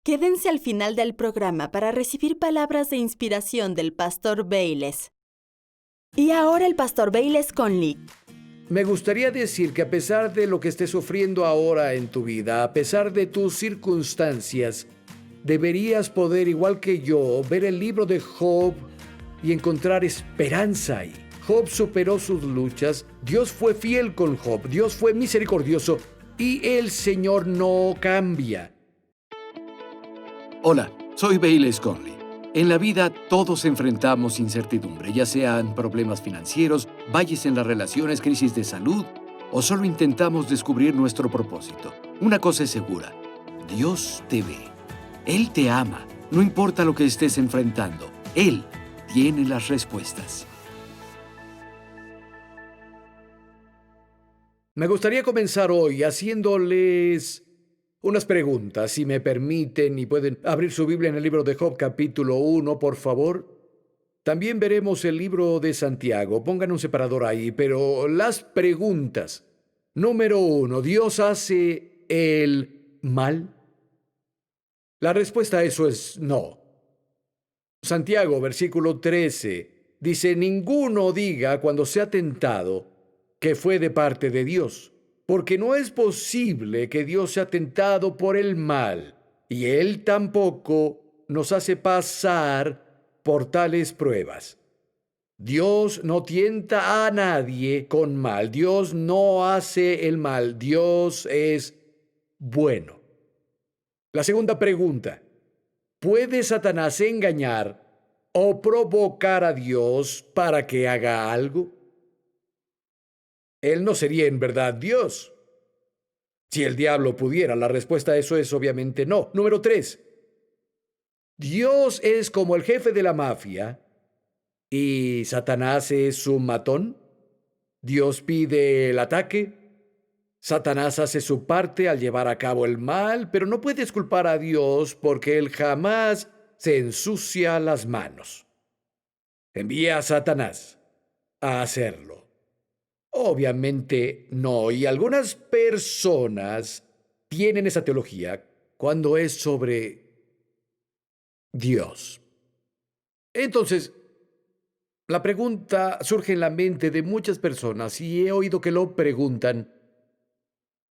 Quédense al final del programa para recibir palabras de inspiración del Pastor Bayless. Y ahora el Pastor Bayless Conley. Me gustaría decir que a pesar de lo que estés sufriendo ahora en tu vida, a pesar de tus circunstancias, deberías poder, igual que yo, ver el libro de Job y encontrar esperanza ahí. Job superó sus luchas, Dios fue fiel con Job, Dios fue misericordioso y el Señor no cambia. Hola, soy Bayless Conley. En la vida todos enfrentamos incertidumbre, ya sean problemas financieros, valles en las relaciones, crisis de salud, o solo intentamos descubrir nuestro propósito. Una cosa es segura, Dios te ve. Él te ama, no importa lo que estés enfrentando. Él tiene las respuestas. Me gustaría comenzar hoy haciéndoles unas preguntas, si me permiten, y pueden abrir su Biblia en el libro de Job, capítulo 1, por favor. También veremos el libro de Santiago. Pongan un separador ahí, pero las preguntas. Número 1, ¿Dios hace el mal? La respuesta a eso es no. Santiago, versículo 13, dice: ninguno diga cuando sea tentado que fue de parte de Dios, porque no es posible que Dios sea tentado por el mal, y Él tampoco nos hace pasar por tales pruebas. Dios no tienta a nadie con mal. Dios no hace el mal. Dios es bueno. La segunda pregunta: ¿puede Satanás engañar o provocar a Dios para que haga algo? Él no sería en verdad Dios. Si el diablo pudiera, la respuesta a eso es obviamente no. Número 3. ¿Dios es como el jefe de la mafia y Satanás es su matón? Dios pide el ataque, Satanás hace su parte al llevar a cabo el mal, pero no puedes culpar a Dios porque Él jamás se ensucia las manos. Envía a Satanás a hacerlo. Obviamente no, y algunas personas tienen esa teología cuando es sobre Dios. Entonces, la pregunta surge en la mente de muchas personas y he oído que lo preguntan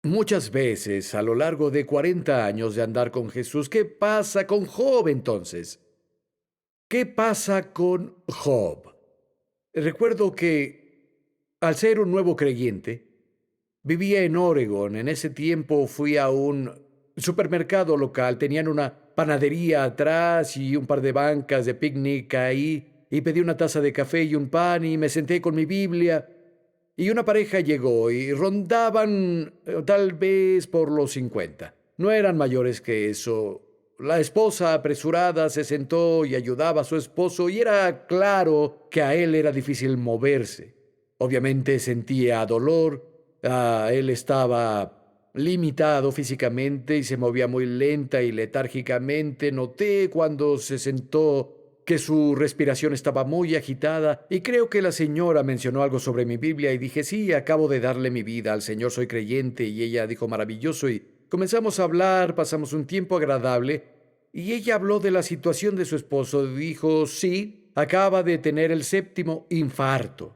muchas veces a lo largo de 40 años de andar con Jesús. ¿Qué pasa con Job entonces? ¿Qué pasa con Job? Recuerdo que al ser un nuevo creyente, vivía en Oregon. En ese tiempo fui a un supermercado local. Tenían una panadería atrás y un par de bancas de picnic ahí. Y pedí una taza de café y un pan y me senté con mi Biblia. Y una pareja llegó y rondaban tal vez por los 50. No eran mayores que eso. La esposa apresurada se sentó y ayudaba a su esposo y era claro que a él era difícil moverse. Obviamente sentía dolor. Él estaba limitado físicamente y se movía muy lenta y letárgicamente. Noté cuando se sentó que su respiración estaba muy agitada y creo que la señora mencionó algo sobre mi Biblia y dije: sí, acabo de darle mi vida al Señor, soy creyente. Y ella dijo: maravilloso. Y comenzamos a hablar, pasamos un tiempo agradable y ella habló de la situación de su esposo. Dijo: sí, acaba de tener el 7º infarto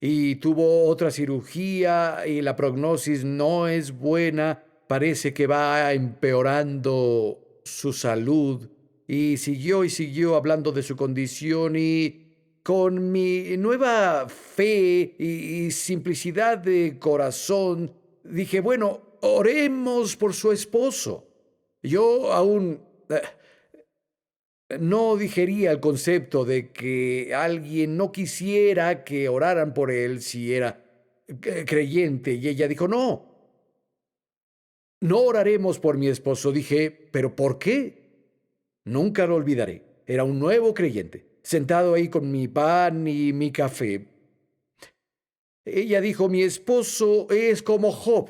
y tuvo otra cirugía y la prognosis no es buena, parece que va empeorando su salud. Y siguió hablando de su condición y con mi nueva fe y simplicidad de corazón dije: bueno, oremos por su esposo. Yo aún no digería el concepto de que alguien no quisiera que oraran por él si era creyente. Y ella dijo: no, no oraremos por mi esposo. Dije: ¿pero por qué? Nunca lo olvidaré. Era un nuevo creyente, sentado ahí con mi pan y mi café. Ella dijo: mi esposo es como Job.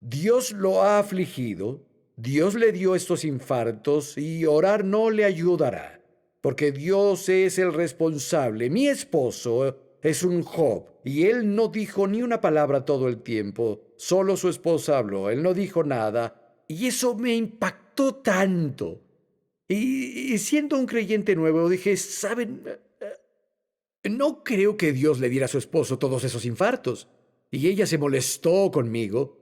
Dios lo ha afligido, Dios le dio estos infartos y orar no le ayudará, porque Dios es el responsable. Mi esposo es un Job y él no dijo ni una palabra todo el tiempo, solo su esposa habló, él no dijo nada y eso me impactó. impactó tanto. Y siendo un creyente nuevo, dije, ¿saben? No creo que Dios le diera a su esposo todos esos infartos. Y ella se molestó conmigo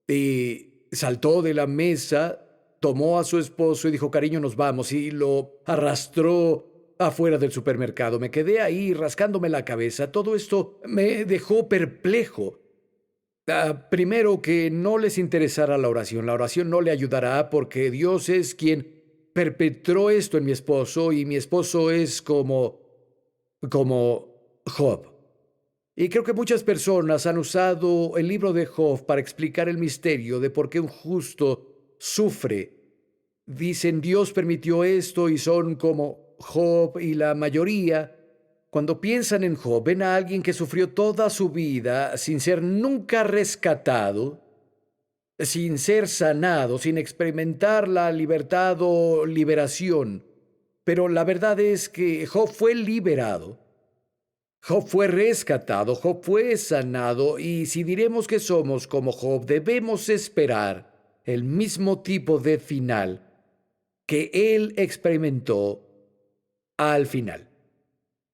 y saltó de la mesa, tomó a su esposo y dijo, cariño, nos vamos, y lo arrastró afuera del supermercado. Me quedé ahí rascándome la cabeza. Todo esto me dejó perplejo. Primero, que no les interesara la oración. La oración no le ayudará porque Dios es quien perpetró esto en mi esposo y mi esposo es como Job. Y creo que muchas personas han usado el libro de Job para explicar el misterio de por qué un justo sufre. Dicen, Dios permitió esto y son como Job, y la mayoría, cuando piensan en Job, ven a alguien que sufrió toda su vida sin ser nunca rescatado, sin ser sanado, sin experimentar la libertad o liberación. Pero la verdad es que Job fue liberado. Job fue rescatado, Job fue sanado, y si diremos que somos como Job, debemos esperar el mismo tipo de final que él experimentó al final.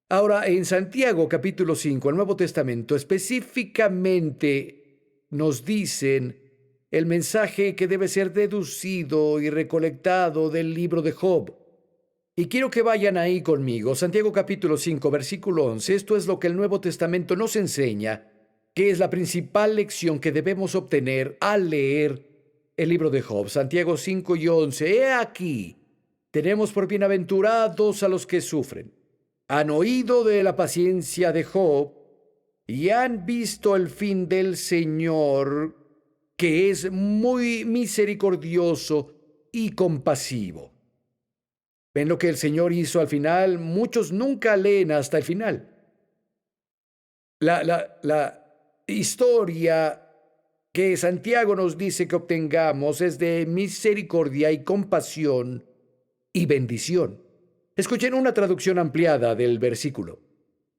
Ahora, en Santiago capítulo 5, el Nuevo Testamento, específicamente nos dicen el mensaje que debe ser deducido y recolectado del libro de Job. Y quiero que vayan ahí conmigo. Santiago capítulo 5, versículo 11. Esto es lo que el Nuevo Testamento nos enseña, que es la principal lección que debemos obtener al leer el libro de Job. Santiago 5 y 11. He aquí, tenemos por bienaventurados a los que sufren. Han oído de la paciencia de Job y han visto el fin del Señor, que es muy misericordioso y compasivo. ¿Ven lo que el Señor hizo al final? Muchos nunca leen hasta el final. La historia que Santiago nos dice que obtengamos es de misericordia y compasión y bendición. Escuchen una traducción ampliada del versículo.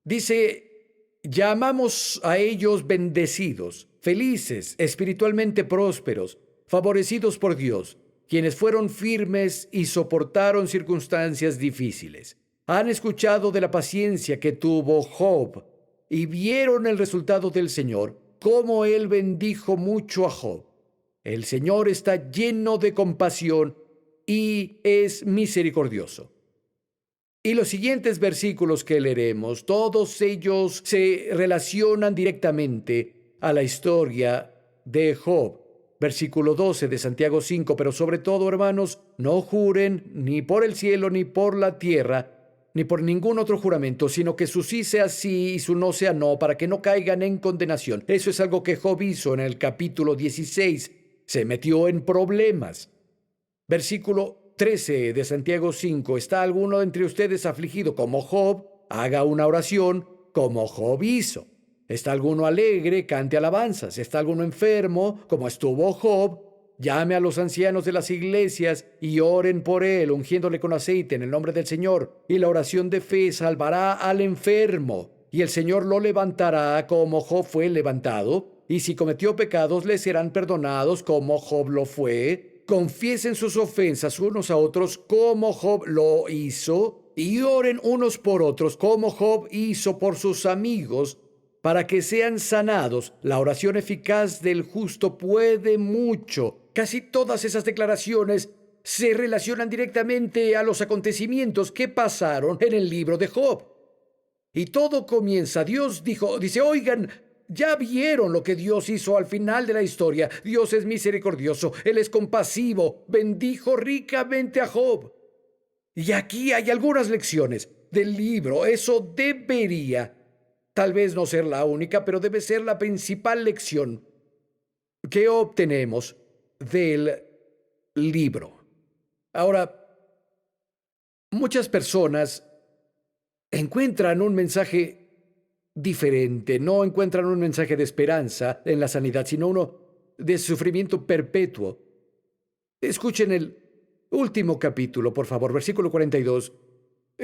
Dice, llamamos a ellos bendecidos, felices, espiritualmente prósperos, favorecidos por Dios, quienes fueron firmes y soportaron circunstancias difíciles. Han escuchado de la paciencia que tuvo Job y vieron el resultado del Señor, cómo Él bendijo mucho a Job. El Señor está lleno de compasión y es misericordioso. Y los siguientes versículos que leeremos, todos ellos se relacionan directamente a la historia de Job. Versículo 12 de Santiago 5, pero sobre todo, hermanos, no juren ni por el cielo, ni por la tierra, ni por ningún otro juramento, sino que su sí sea sí y su no sea no, para que no caigan en condenación. Eso es algo que Job hizo en el capítulo 16. Se metió en problemas. Versículo 13 de Santiago 5. ¿Está alguno entre ustedes afligido como Job? Haga una oración como Job hizo. ¿Está alguno alegre? Cante alabanzas. ¿Está alguno enfermo, como estuvo Job? Llame a los ancianos de las iglesias y oren por él, ungiéndole con aceite en el nombre del Señor. Y la oración de fe salvará al enfermo, y el Señor lo levantará como Job fue levantado. Y si cometió pecados, le serán perdonados como Job lo fue. Confiesen sus ofensas unos a otros como Job lo hizo, y oren unos por otros como Job hizo por sus amigos, para que sean sanados. La oración eficaz del justo puede mucho. Casi todas esas declaraciones se relacionan directamente a los acontecimientos que pasaron en el libro de Job. Y todo comienza. Dios dice, oigan, ya vieron lo que Dios hizo al final de la historia. Dios es misericordioso, Él es compasivo, bendijo ricamente a Job. Y aquí hay algunas lecciones del libro. Eso debería tal vez no ser la única, pero debe ser la principal lección que obtenemos del libro. Ahora, muchas personas encuentran un mensaje diferente, no encuentran un mensaje de esperanza en la sanidad, sino uno de sufrimiento perpetuo. Escuchen el último capítulo, por favor, versículo 42.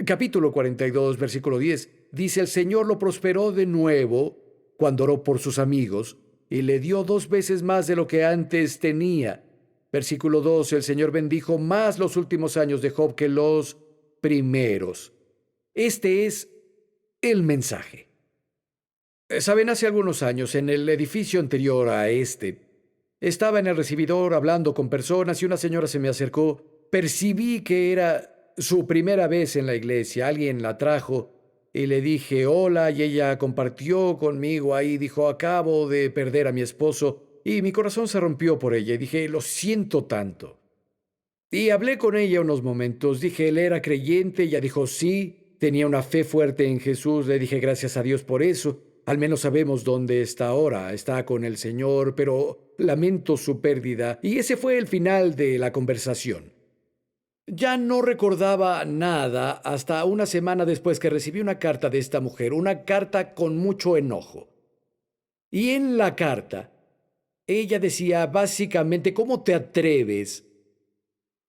Capítulo 42, versículo 10, dice, el Señor lo prosperó de nuevo cuando oró por sus amigos y le dio 2 veces más de lo que antes tenía. Versículo 2, el Señor bendijo más los últimos años de Job que los primeros. Este es el mensaje. Saben, hace algunos años, en el edificio anterior a este, estaba en el recibidor hablando con personas y una señora se me acercó. Percibí que era su primera vez en la iglesia. Alguien la trajo y le dije hola y ella compartió conmigo ahí. Dijo, acabo de perder a mi esposo y mi corazón se rompió por ella. Y dije, lo siento tanto. Y hablé con ella unos momentos. Dije, ¿él era creyente? Ella dijo, sí, tenía una fe fuerte en Jesús. Le dije, gracias a Dios por eso. Al menos sabemos dónde está ahora. Está con el Señor, pero lamento su pérdida. Y ese fue el final de la conversación. Ya no recordaba nada hasta una semana después que recibí una carta de esta mujer, una carta con mucho enojo. Y en la carta, ella decía básicamente, ¿cómo te atreves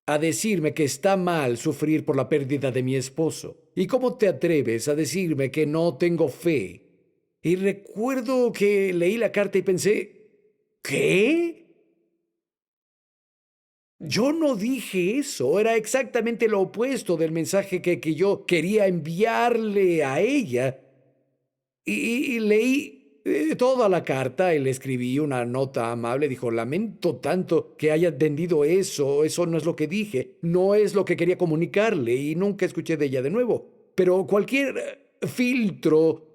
a decirme que está mal sufrir por la pérdida de mi esposo? ¿Y cómo te atreves a decirme que no tengo fe? Y recuerdo que leí la carta y pensé, ¿qué? Yo no dije eso, era exactamente lo opuesto del mensaje que yo quería enviarle a ella. Y leí toda la carta y le escribí una nota amable. Dijo, lamento tanto que haya entendido eso no es lo que dije, no es lo que quería comunicarle y nunca escuché de ella de nuevo. Pero cualquier filtro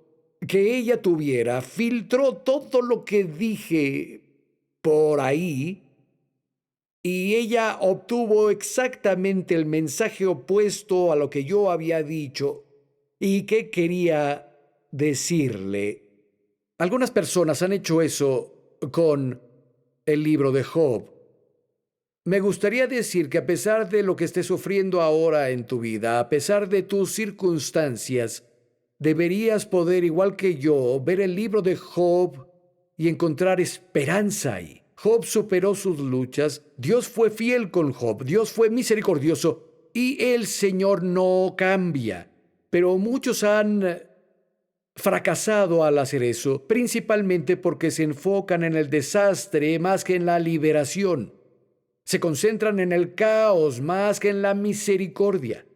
que ella tuviera, filtró todo lo que dije por ahí. Y ella obtuvo exactamente el mensaje opuesto a lo que yo había dicho y que quería decirle. Algunas personas han hecho eso con el libro de Job. Me gustaría decir que a pesar de lo que estés sufriendo ahora en tu vida, a pesar de tus circunstancias, deberías poder, igual que yo, ver el libro de Job y encontrar esperanza ahí. Job superó sus luchas, Dios fue fiel con Job, Dios fue misericordioso y el Señor no cambia. Pero muchos han fracasado al hacer eso, principalmente porque se enfocan en el desastre más que en la liberación. Se concentran en el caos más que en la misericordia.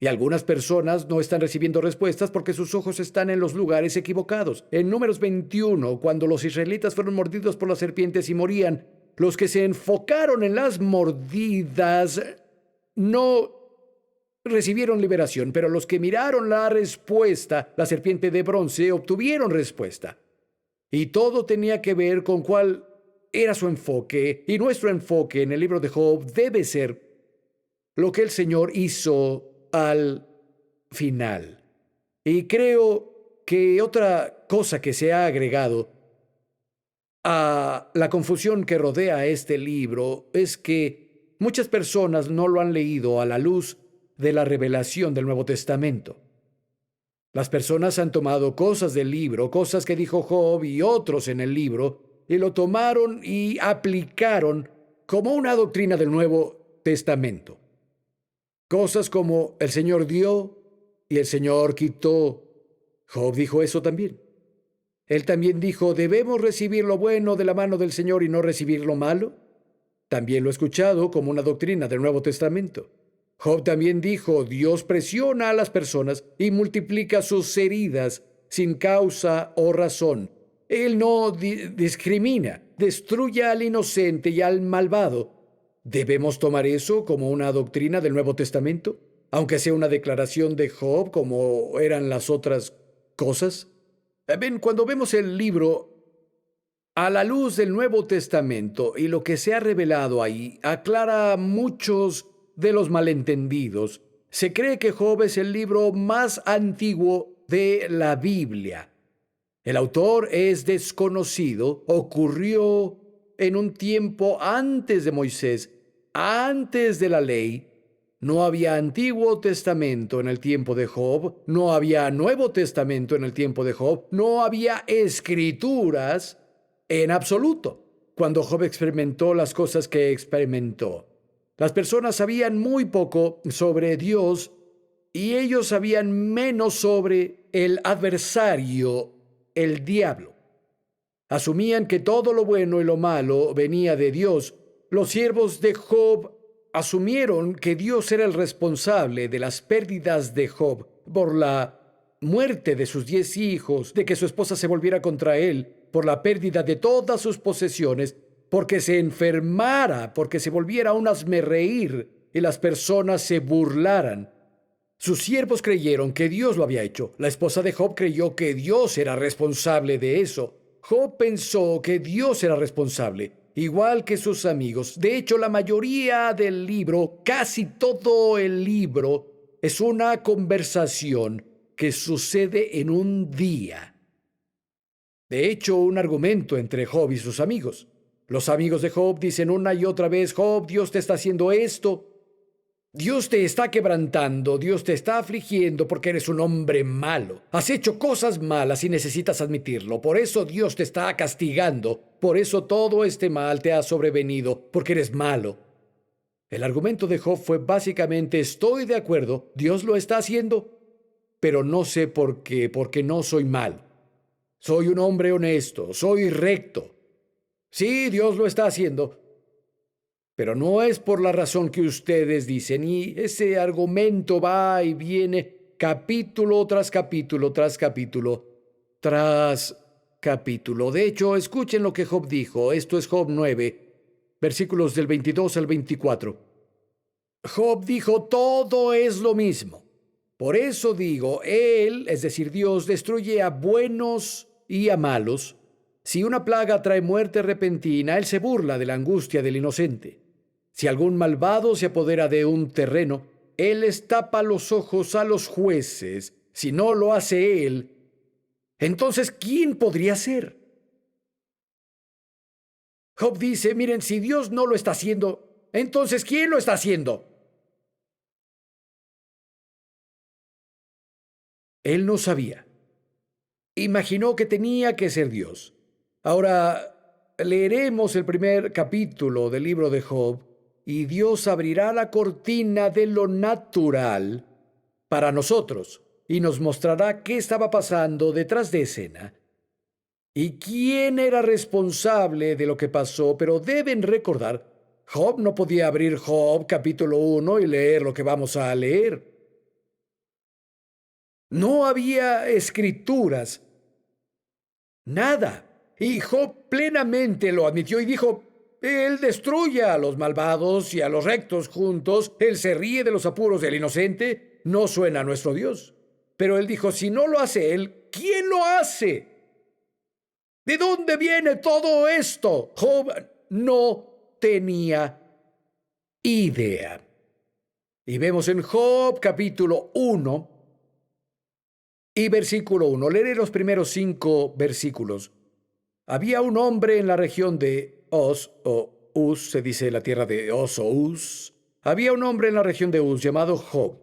Y algunas personas no están recibiendo respuestas porque sus ojos están en los lugares equivocados. En Números 21, cuando los israelitas fueron mordidos por las serpientes y morían, los que se enfocaron en las mordidas no recibieron liberación, pero los que miraron la respuesta, la serpiente de bronce, obtuvieron respuesta. Y todo tenía que ver con cuál era su enfoque, y nuestro enfoque en el libro de Job debe ser lo que el Señor hizo al final. Y creo que otra cosa que se ha agregado a la confusión que rodea este libro es que muchas personas no lo han leído a la luz de la revelación del Nuevo Testamento. Las personas han tomado cosas del libro, cosas que dijo Job y otros en el libro, y lo tomaron y aplicaron como una doctrina del Nuevo Testamento. Cosas como el Señor dio y el Señor quitó. Job dijo eso también. Él también dijo, ¿debemos recibir lo bueno de la mano del Señor y no recibir lo malo? También lo he escuchado como una doctrina del Nuevo Testamento. Job también dijo, Dios presiona a las personas y multiplica sus heridas sin causa o razón. Él no discrimina, destruye al inocente y al malvado. ¿Debemos tomar eso como una doctrina del Nuevo Testamento? Aunque sea una declaración de Job como eran las otras cosas. Ven, cuando vemos el libro a la luz del Nuevo Testamento y lo que se ha revelado ahí, aclara muchos de los malentendidos. Se cree que Job es el libro más antiguo de la Biblia. El autor es desconocido, ocurrió en un tiempo antes de Moisés, antes de la ley. No había Antiguo Testamento en el tiempo de Job, no había Nuevo Testamento en el tiempo de Job, no había escrituras en absoluto cuando Job experimentó las cosas que experimentó. Las personas sabían muy poco sobre Dios y ellos sabían menos sobre el adversario, el diablo. Asumían que todo lo bueno y lo malo venía de Dios los siervos de Job asumieron que Dios era el responsable de las pérdidas de Job por la muerte de sus 10 hijos, de que su esposa se volviera contra él, por la pérdida de todas sus posesiones, porque se enfermara, porque se volviera un hazmerreír y las personas se burlaran. Sus siervos creyeron que Dios lo había hecho. La esposa de Job creyó que Dios era responsable de eso. Job pensó que Dios era responsable, igual que sus amigos. De hecho, la mayoría del libro, casi todo el libro, es una conversación que sucede en un día. De hecho, un argumento entre Job y sus amigos. Los amigos de Job dicen una y otra vez: Job, Dios te está haciendo esto. Dios te está quebrantando, Dios te está afligiendo porque eres un hombre malo. Has hecho cosas malas y necesitas admitirlo. Por eso Dios te está castigando. Por eso todo este mal te ha sobrevenido, porque eres malo. El argumento de Job fue básicamente: estoy de acuerdo, Dios lo está haciendo, pero no sé por qué, porque no soy malo. Soy un hombre honesto, soy recto. Sí, Dios lo está haciendo, pero no es por la razón que ustedes dicen. Y ese argumento va y viene capítulo tras capítulo, tras capítulo, tras capítulo. De hecho, escuchen lo que Job dijo. Esto es Job 9, versículos del 22 al 24. Job dijo: todo es lo mismo. Por eso digo, Él, es decir, Dios, destruye a buenos y a malos. Si una plaga trae muerte repentina, Él se burla de la angustia del inocente. Si algún malvado se apodera de un terreno, Él les tapa los ojos a los jueces. Si no lo hace Él, entonces ¿quién podría ser? Job dice: miren, si Dios no lo está haciendo, entonces ¿quién lo está haciendo? Él no sabía. Imaginó que tenía que ser Dios. Ahora leeremos el primer capítulo del libro de Job y Dios abrirá la cortina de lo natural para nosotros y nos mostrará qué estaba pasando detrás de escena y quién era responsable de lo que pasó. Pero deben recordar, Job no podía abrir Job capítulo 1 y leer lo que vamos a leer. No había escrituras, nada. Y Job plenamente lo admitió y dijo: Él destruye a los malvados y a los rectos juntos. Él se ríe de los apuros del inocente. No suena a nuestro Dios. Pero él dijo: si no lo hace Él, ¿quién lo hace? ¿De dónde viene todo esto? Job no tenía idea. Y vemos en Job capítulo 1 y versículo 1. Leeré los primeros 5 versículos. Había un hombre en la región de Uz, o Uz, se dice la tierra de Oz o Uz. Había un hombre en la región de Uz llamado Job.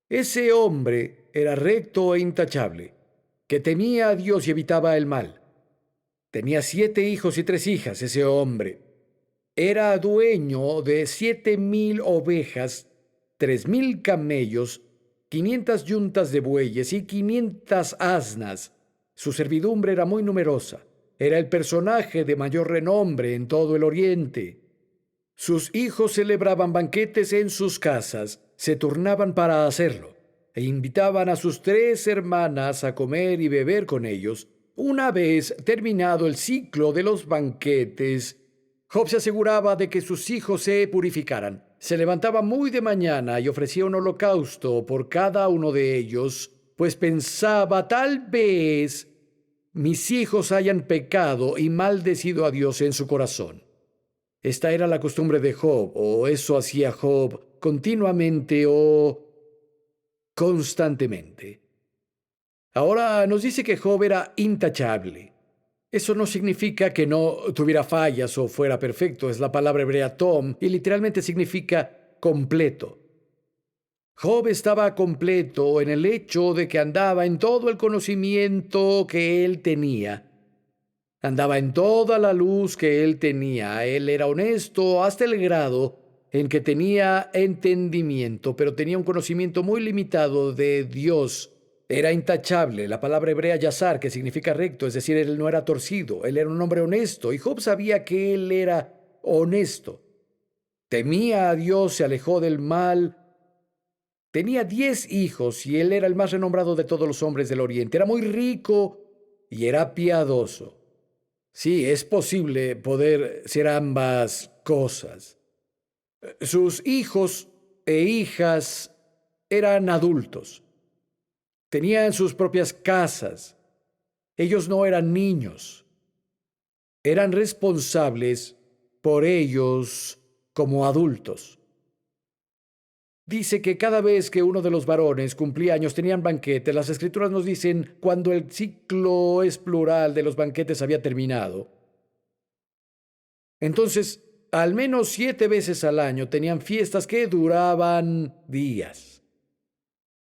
Ese hombre era recto e intachable, que temía a Dios y evitaba el mal. Tenía 7 hijos y 3 hijas. Ese hombre era dueño de 7,000 ovejas, 3,000 camellos, 500 yuntas de bueyes y 500 asnas. Su servidumbre era muy numerosa. Era el personaje de mayor renombre en todo el oriente. Sus hijos celebraban banquetes en sus casas, se turnaban para hacerlo, e invitaban a sus 3 hermanas a comer y beber con ellos. Una vez terminado el ciclo de los banquetes, Job se aseguraba de que sus hijos se purificaran. Se levantaba muy de mañana y ofrecía un holocausto por cada uno de ellos, pues pensaba: tal vez mis hijos hayan pecado y maldecido a Dios en su corazón. Esta era la costumbre de Job, o eso hacía Job continuamente o constantemente. Ahora nos dice que Job era intachable. Eso no significa que no tuviera fallas o fuera perfecto. Es la palabra hebrea tom y literalmente significa completo. Job estaba completo en el hecho de que andaba en todo el conocimiento que él tenía. Andaba en toda la luz que él tenía. Él era honesto hasta el grado en que tenía entendimiento, pero tenía un conocimiento muy limitado de Dios. Era intachable, la palabra hebrea yazar, que significa recto, es decir, él no era torcido, él era un hombre honesto, y Job sabía que él era honesto. Temía a Dios, se alejó del mal. Tenía 10 hijos y él era el más renombrado de todos los hombres del Oriente. Era muy rico y era piadoso. Sí, es posible poder ser ambas cosas. Sus hijos e hijas eran adultos. Tenían sus propias casas. Ellos no eran niños. Eran responsables por ellos como adultos. Dice que cada vez que uno de los varones cumplía años tenían banquetes. Las Escrituras nos dicen cuando el ciclo es plural de los banquetes había terminado. Entonces, al menos 7 veces al año tenían fiestas que duraban días.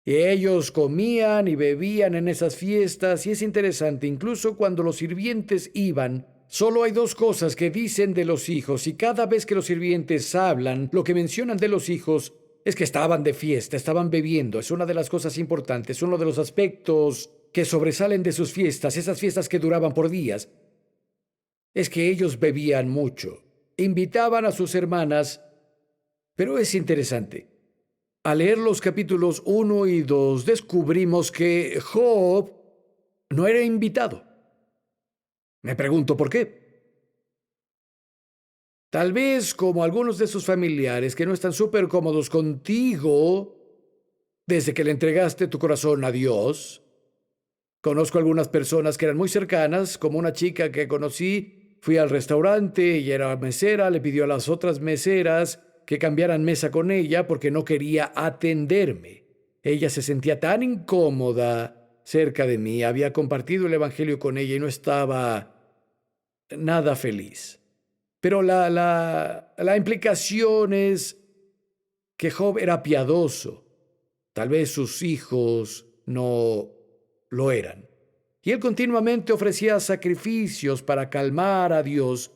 Y ellos comían y bebían en esas fiestas, y es interesante, incluso cuando los sirvientes iban, solo hay 2 cosas que dicen de los hijos, y cada vez que los sirvientes hablan, lo que mencionan de los hijos es que estaban de fiesta, estaban bebiendo. Es una de las cosas importantes, uno de los aspectos que sobresalen de sus fiestas, esas fiestas que duraban por días, es que ellos bebían mucho. Invitaban a sus hermanas, pero es interesante. Al leer los capítulos 1 y 2, descubrimos que Job no era invitado. Me pregunto por qué. Tal vez como algunos de sus familiares que no están súper cómodos contigo desde que le entregaste tu corazón a Dios. Conozco algunas personas que eran muy cercanas, como una chica que conocí. Fui al restaurante y era mesera, le pidió a las otras meseras que cambiaran mesa con ella porque no quería atenderme. Ella se sentía tan incómoda cerca de mí, había compartido el evangelio con ella y no estaba nada feliz. Pero la implicación es que Job era piadoso. Tal vez sus hijos no lo eran. Y él continuamente ofrecía sacrificios para calmar a Dios,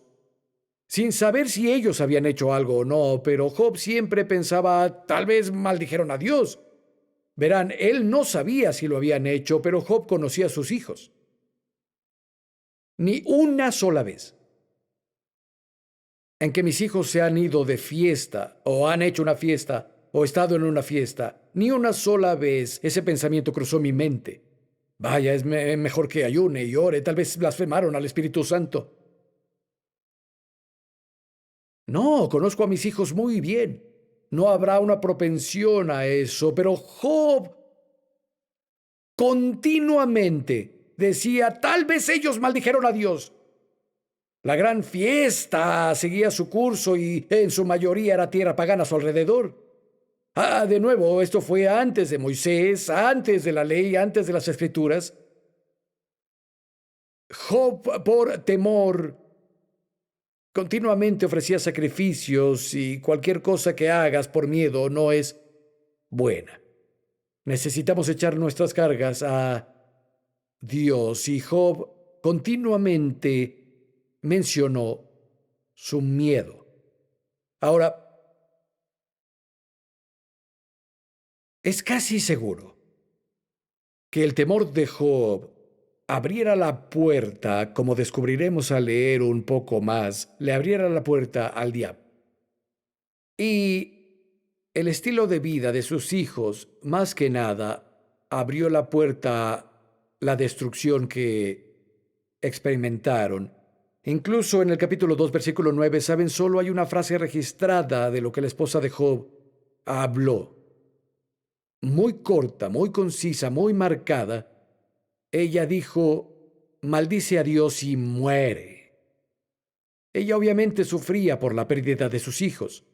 sin saber si ellos habían hecho algo o no, pero Job siempre pensaba, tal vez maldijeron a Dios. Verán, él no sabía si lo habían hecho, pero Job conocía a sus hijos. Ni una sola vez en que mis hijos se han ido de fiesta, o han hecho una fiesta, o estado en una fiesta, ni una sola vez ese pensamiento cruzó mi mente. Vaya, es mejor que ayune y ore, tal vez blasfemaron al Espíritu Santo. No, conozco a mis hijos muy bien. No habrá una propensión a eso, pero Job continuamente decía, tal vez ellos maldijeron a Dios. La gran fiesta seguía su curso y en su mayoría era tierra pagana a su alrededor. De nuevo, esto fue antes de Moisés, antes de la ley, antes de las Escrituras. Job, por temor, continuamente ofrecía sacrificios y cualquier cosa que hagas por miedo no es buena. Necesitamos echar nuestras cargas a Dios y Job continuamente mencionó su miedo. Ahora, es casi seguro que el temor de Job abriera la puerta, como descubriremos al leer un poco más, le abriera la puerta al diablo. Y el estilo de vida de sus hijos, más que nada, abrió la puerta a la destrucción que experimentaron. Incluso en el capítulo 2, versículo 9, ¿saben? Solo hay una frase registrada de lo que la esposa de Job habló. Muy corta, muy concisa, muy marcada. Ella dijo, maldice a Dios y muere. Ella obviamente sufría por la pérdida de sus hijos,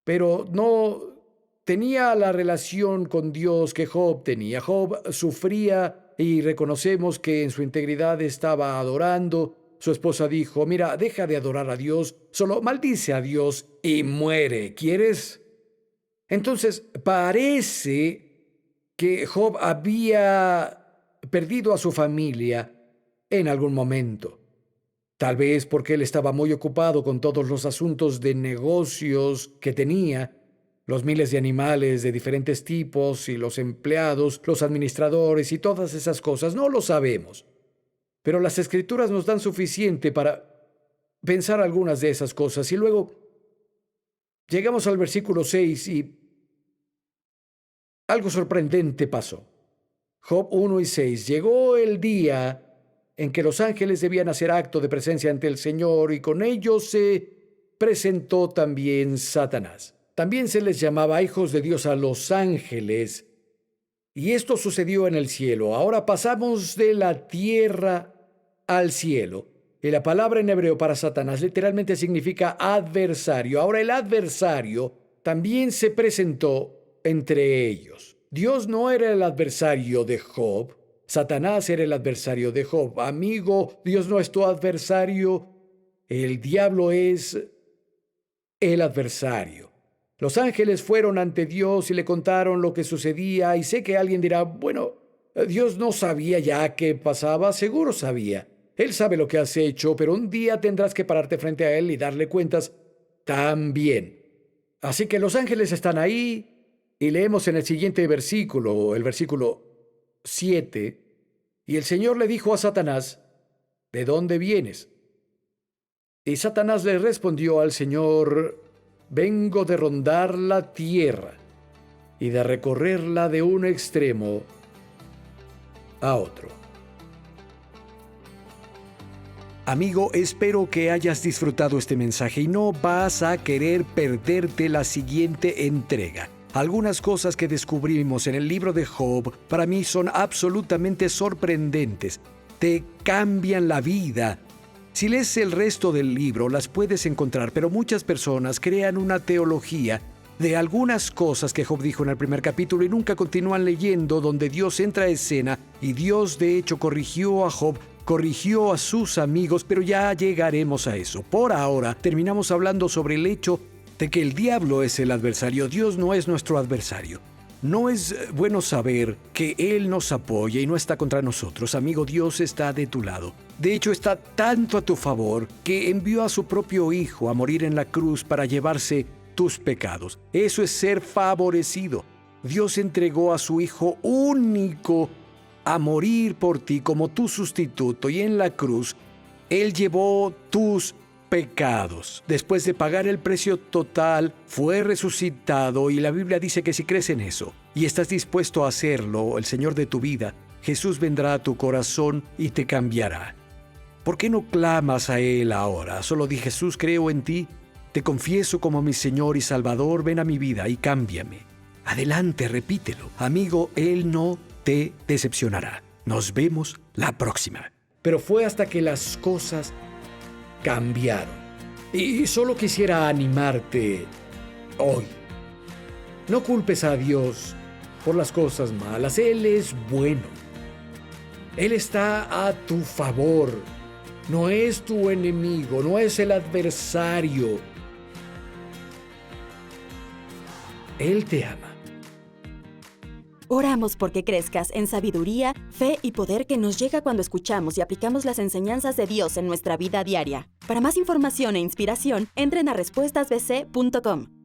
pero no tenía la relación con Dios que Job tenía. Job sufría y reconocemos que en su integridad estaba adorando. Su esposa dijo, mira, deja de adorar a Dios, solo maldice a Dios y muere. ¿Quieres? Entonces, parece que Job había perdido a su familia en algún momento. Tal vez porque él estaba muy ocupado con todos los asuntos de negocios que tenía, los miles de animales de diferentes tipos y los empleados, los administradores y todas esas cosas. No lo sabemos. Pero las Escrituras nos dan suficiente pensar algunas de esas cosas. Y luego llegamos al versículo 6 y algo sorprendente pasó. Job 1 y 6. Llegó el día en que los ángeles debían hacer acto de presencia ante el Señor, y con ellos se presentó también Satanás. También se les llamaba hijos de Dios a los ángeles, y esto sucedió en el cielo. Ahora pasamos de la tierra al cielo. Y la palabra en hebreo para Satanás literalmente significa adversario. Ahora el adversario también se presentó entre ellos. Dios no era el adversario de Job. Satanás era el adversario de Job. Amigo, Dios no es tu adversario. El diablo es el adversario. Los ángeles fueron ante Dios y le contaron lo que sucedía. Y sé que alguien dirá, bueno, Dios no sabía ya qué pasaba. Seguro sabía. Él sabe lo que has hecho, pero un día tendrás que pararte frente a Él y darle cuentas también. Así que los ángeles están ahí y leemos en el siguiente versículo, el versículo 7, y el Señor le dijo a Satanás, ¿de dónde vienes? Y Satanás le respondió al Señor, vengo de rondar la tierra y de recorrerla de un extremo a otro. Amigo, espero que hayas disfrutado este mensaje y no vas a querer perderte la siguiente entrega. Algunas cosas que descubrimos en el libro de Job para mí son absolutamente sorprendentes. Te cambian la vida. Si lees el resto del libro, las puedes encontrar, pero muchas personas crean una teología de algunas cosas que Job dijo en el primer capítulo y nunca continúan leyendo, donde Dios entra a escena y Dios de hecho corrigió a Job, corrigió a sus amigos, pero ya llegaremos a eso. Por ahora, terminamos hablando sobre el hecho de que el diablo es el adversario. Dios no es nuestro adversario. No es bueno saber que Él nos apoya y no está contra nosotros. Amigo, Dios está de tu lado. De hecho, está tanto a tu favor que envió a su propio Hijo a morir en la cruz para llevarse tus pecados. Eso es ser favorecido. Dios entregó a su Hijo único a morir por ti como tu sustituto, y en la cruz Él llevó tus pecados. Después de pagar el precio total, fue resucitado, y la Biblia dice que si crees en eso y estás dispuesto a hacerlo, el Señor de tu vida, Jesús vendrá a tu corazón y te cambiará. ¿Por qué no clamas a Él ahora? Solo di, Jesús, creo en ti, te confieso como mi Señor y Salvador, ven a mi vida y cámbiame. Adelante, repítelo. Amigo, Él no te decepcionará. Nos vemos la próxima. Pero fue hasta que las cosas cambiaron. Y solo quisiera animarte hoy. No culpes a Dios por las cosas malas. Él es bueno. Él está a tu favor. No es tu enemigo, no es el adversario. Él te ama. Oramos porque crezcas en sabiduría, fe y poder que nos llega cuando escuchamos y aplicamos las enseñanzas de Dios en nuestra vida diaria. Para más información e inspiración, entren a respuestasbc.com.